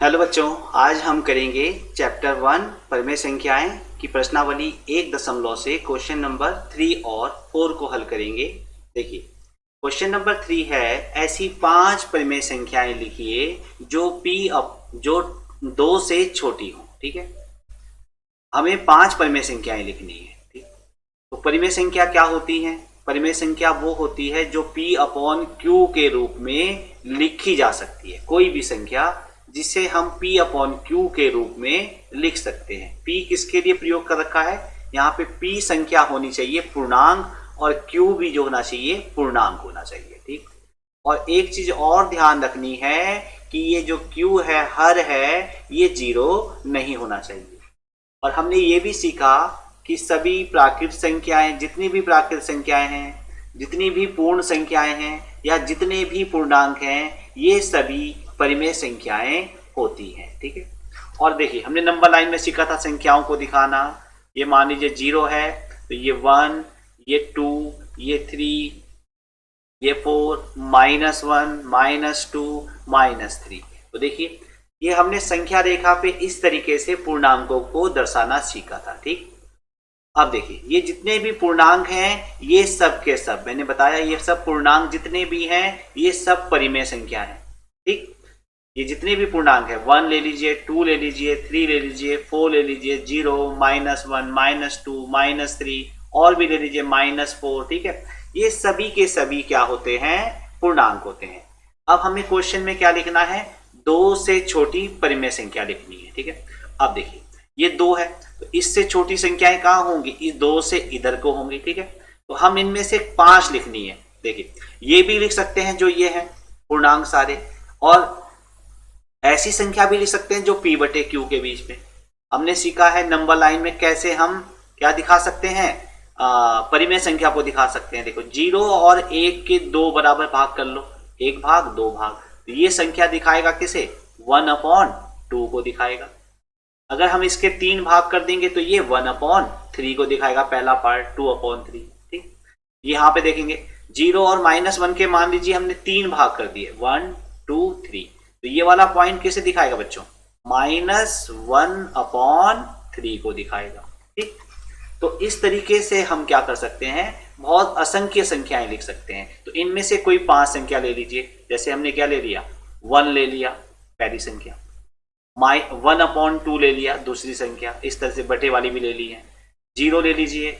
Hello बच्चों, आज हम करेंगे चैप्टर 1 परिमेय संख्याएं की प्रश्नावली 1 से क्वेश्चन नंबर 3 और 4 को हल करेंगे। देखिए क्वेश्चन नंबर 3 है, ऐसी 5 परिमेय संख्याएं लिखिए जो 2 से छोटी हो। ठीक है, हमें 5 परिमेय संख्याएं लिखनी है। ठीक, तो परिमेय संख्या क्या होती है? परिमेय संख्या वो होती है जो P अपॉन Q के रूप में लिखी जा सकती है। कोई भी संख्या जिसे हम P अपॉन Q के रूप में लिख सकते हैं। P किसके लिए प्रयोग कर रखा है? यहाँ पे P संख्या होनी चाहिए पूर्णांक और Q भी जो होना चाहिए पूर्णांक होना चाहिए। ठीक, और एक चीज और ध्यान रखनी है कि ये जो Q है, हर है, ये 0 नहीं होना चाहिए। और हमने ये भी सीखा कि सभी प्राकृत संख्याएं, जितनी भी प्राकृत संख्याएं हैं, जितनी भी पूर्ण संख्याएं हैं या जितने भी पूर्णांक हैं, ये सभी परिमेय संख्याएं होती हैं। ठीक है, और देखिए हमने नंबर लाइन में सीखा था संख्याओं को दिखाना। ये मान लीजिए 0 है तो ये 1, ये 2, ये 3, ये 4, -1, -2, -3। तो देखिए ये हमने संख्या रेखा पे इस तरीके से पूर्णांकों को दर्शाना सीखा था। ठीक, अब देखिए ये जितने भी पूर्णांक हैं, ये सब के सब, मैंने बताया ये सब पूर्णांक जितने भी हैं, ये सब परिमेय संख्या है। ठीक, ये जितने भी पूर्णांक है, 1 ले लीजिए, 2 ले लीजिए, 3 ले लीजिए, 4 ले लीजिए, 0, -1, -2, -3 और भी ले लीजिए, -4। ठीक है, ये सभी के सभी क्या होते हैं? पूर्णांक होते हैं। अब हमें क्वेश्चन में क्या लिखना है? 2 से छोटी परिमेय संख्या लिखनी है। ठीक है, अब देखिए ये 2 है तो इससे छोटी संख्याएं कहाँ होंगी? इस 2 से इधर को होंगी। ठीक है, तो हम इनमें से 5 लिखनी है। देखिए ये भी लिख सकते हैं जो ये है पूर्णांक सारे, और ऐसी संख्या भी लिख सकते हैं जो P बटे Q के बीच में। हमने सीखा है नंबर लाइन में कैसे हम क्या दिखा सकते हैं, परिमेय संख्या को दिखा सकते हैं। देखो 0 और 1 के 2 बराबर भाग कर लो, 1 भाग 2 भाग, तो ये संख्या दिखाएगा किसे? 1/2 को दिखाएगा। अगर हम इसके 3 भाग कर देंगे तो ये 1/3 को दिखाएगा, पहला पार्ट 2/3। ठीक, यहाँ पे देखेंगे 0 और -1 के मान लीजिए हमने 3 भाग कर दिए, 1, 2, 3, तो ये वाला पॉइंट किसे दिखाएगा बच्चों? -1/3 को दिखाएगा। ठीक, तो इस तरीके से हम क्या कर सकते हैं? बहुत असंख्य संख्याएं लिख सकते हैं। तो इनमें से कोई 5 संख्या ले लीजिए। जैसे हमने क्या ले लिया? 1 ले लिया, पहली संख्या, 1/2 ले लिया, दूसरी संख्या, इस तरह से बटे वाली भी ले ली है। 0 ले लीजिए,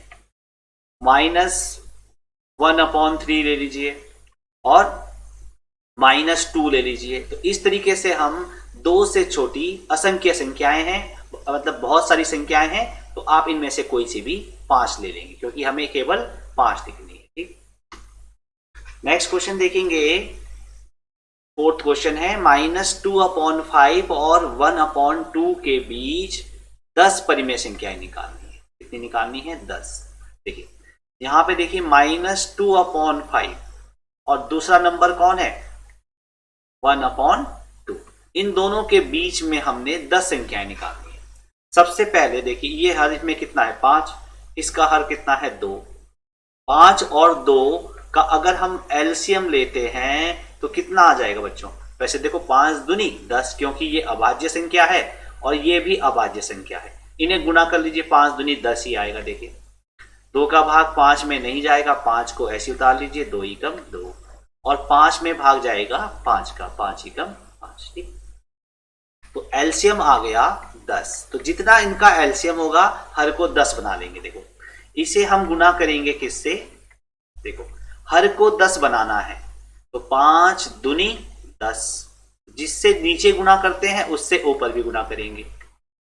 -1/3 ले लीजिए और -2 ले लीजिए। तो इस तरीके से हम 2 से छोटी असंख्य संख्याएं हैं, मतलब बहुत सारी संख्याएं हैं, तो आप इनमें से कोई सी भी 5 ले लेंगे क्योंकि हमें केवल 5 लिखनी है। ठीक, नेक्स्ट क्वेश्चन देखेंगे। 4th क्वेश्चन है, -2/5 और 1/2 के बीच 10 परिमेय संख्याएं निकालनी है। कितनी निकालनी है? 10। देखिए यहां पे देखिए -2/5 और दूसरा नंबर कौन है? 1/2। इन दोनों के बीच में हमने 10 संख्याएं निकालनी है। सबसे पहले देखिए ये हर में कितना है? 5, इसका हर कितना है? 2। 5 और 2 का अगर हम एलसीएम लेते हैं तो कितना आ जाएगा बच्चों? वैसे देखो 5 दूनी 10, क्योंकि ये अभाज्य संख्या है और ये भी अभाज्य संख्या है। इन्हें गुना कर लीजिए, 5 दूनी 10 ही आएगा। देखिए 2 का भाग 5 में नहीं जाएगा, 5 को ऐसे उतार लीजिए, 2 एकम 2, और 5 में भाग जाएगा 5 का, 5 एकम 5। ठीक, तो एलसीएम आ गया 10। तो जितना इनका एलसीएम होगा हर को 10 बना लेंगे। देखो इसे हम गुना करेंगे किससे? देखो हर को 10 बनाना है तो 5 दूनी 10, जिससे नीचे गुना करते हैं उससे ऊपर भी गुना करेंगे।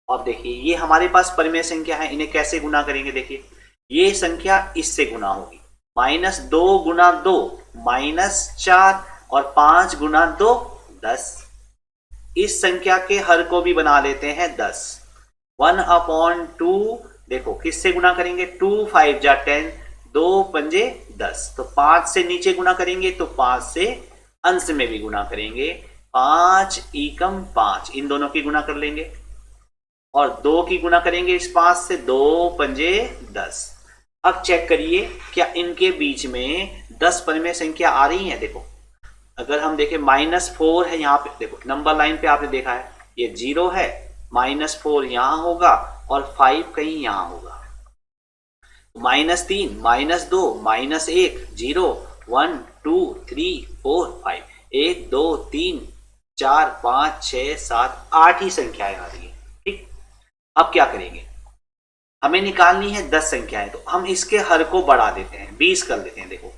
अब देखिए ये हमारे पास परिमेय संख्या है, इन्हें कैसे गुना करेंगे? देखिए ये संख्या इससे गुना होगी, -2 गुना 2 -4 और 5 गुना 2 10। इस संख्या के हर को भी बना लेते हैं 10। 1/2 देखो किससे गुना करेंगे? 2 5 जा 10, 2 पंजे 10, तो 5 से नीचे गुना करेंगे तो 5 से अंश में भी गुना करेंगे, 5 एकम 5, इन दोनों की गुना कर लेंगे और 2 की गुना करेंगे इस 5 से, 2 पंजे 10। अब चेक करिए क्या इनके बीच में 10 परिमेय संख्या आ रही है? देखो अगर हम देखें -4 है यहाँ पे, देखो नंबर लाइन पे आपने देखा है ये 0 है, -4 यहाँ होगा और 5 कहीं यहाँ होगा। -3, -2, -1, 0, 1, 2, 3, 4, 5, 1, 2, 3, 4, 5, 6, 7, 8 ही संख्याएं आ रही है। ठीक, अब क्या करेंगे, हमें निकालनी है 10 संख्याएं, तो हम इसके हर को बढ़ा देते हैं, 20 कर देते हैं। देखो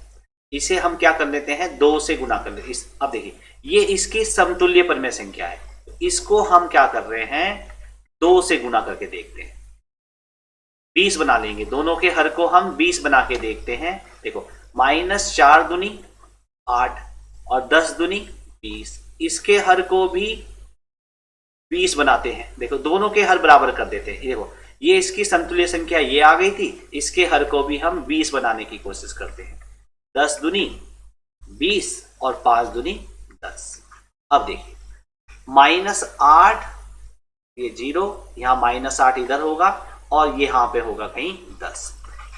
इसे हम क्या कर लेते हैं, 2 से गुना कर लेते हैं। अब देखिए ये इसकी समतुल्य परमेय संख्या है, तो इसको हम क्या कर रहे हैं, 2 से गुना करके देखते हैं, 20 बना लेंगे। दोनों के हर को हम 20 बना के देखते हैं। देखो -4 दूनी 8 और 10 दूनी 20, इसके हर को भी 20 बनाते हैं। देखो दोनों के हर बराबर कर देते हैं। देखो ये इसकी समतुल्य संख्या ये आ गई थी, इसके हर को भी हम 20 बनाने की कोशिश करते हैं। 10 दूनी 20 और 5 दूनी 10। अब देखिए -8 ये 0, यहां -8 इधर होगा और यहाँ पे होगा कहीं 10।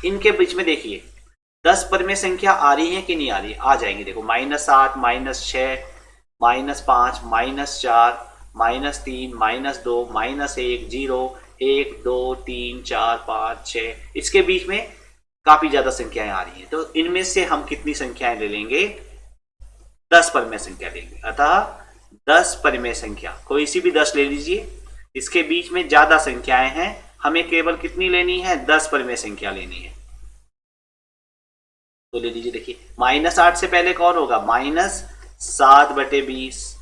इनके बीच में देखिए 10 परमेय संख्या आ रही है कि नहीं आ रही है, आ जाएंगी। देखो -8, -6, -5, -4, -3, -2, -1, 0, 1, 2, 3, 4, 5, 6, इसके बीच में काफी ज्यादा संख्याएं आ रही हैं। तो इनमें से हम कितनी संख्याएं ले लेंगे, 10 परमेय संख्या लेंगे। अतः 10 परमेय संख्या, कोई सी भी 10 ले लीजिए, इसके बीच में ज्यादा संख्याएं हैं, हमें केवल कितनी लेनी है, 10 परमेय संख्या लेनी है। तो ले लीजिए, देखिए -8 से पहले कौन होगा, -7/20,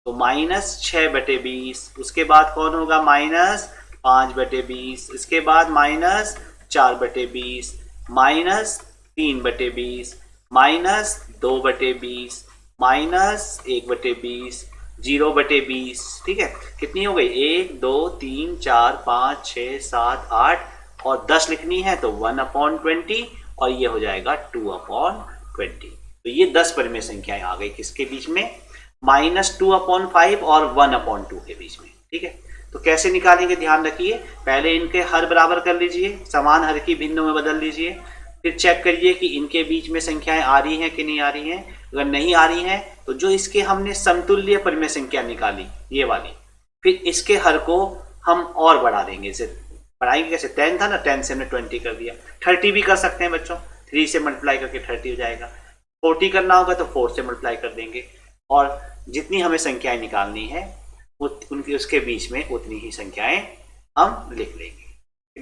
तो -6/20, उसके बाद कौन होगा, -5/20, इसके बाद -4/20, -3/20, -2/20, -1/20, 0/20। ठीक है, कितनी हो गई, 1, 2, 3, 4, 5, 6, 7, 8 और 10 लिखनी है तो 1/20 और ये हो जाएगा 2/20। तो ये 10 परमेय संख्याएं आ गई किसके बीच में, -2/5 और 1/2 के बीच में। ठीक है, तो कैसे निकालेंगे ध्यान रखिए, पहले इनके हर बराबर कर लीजिए, समान हर की भिन्नों में बदल लीजिए, फिर चेक करिए कि इनके बीच में संख्याएं आ रही हैं कि नहीं आ रही हैं। अगर नहीं आ रही हैं तो जो इसके हमने समतुल्य परमेय संख्या निकाली ये वाली, फिर इसके हर को हम और बढ़ा देंगे। इसे बढ़ाएंगे कैसे, 10 था ना, 10 से हमने 20 कर दिया। 30 भी कर सकते हैं बच्चों, 3 से मल्टीप्लाई करके 30 हो जाएगा। 40 करना होगा तो 4 से मल्टीप्लाई कर देंगे, और जितनी हमें संख्याएं निकालनी है उनके उसके बीच में उतनी ही संख्याएं हम लिख लेंगे।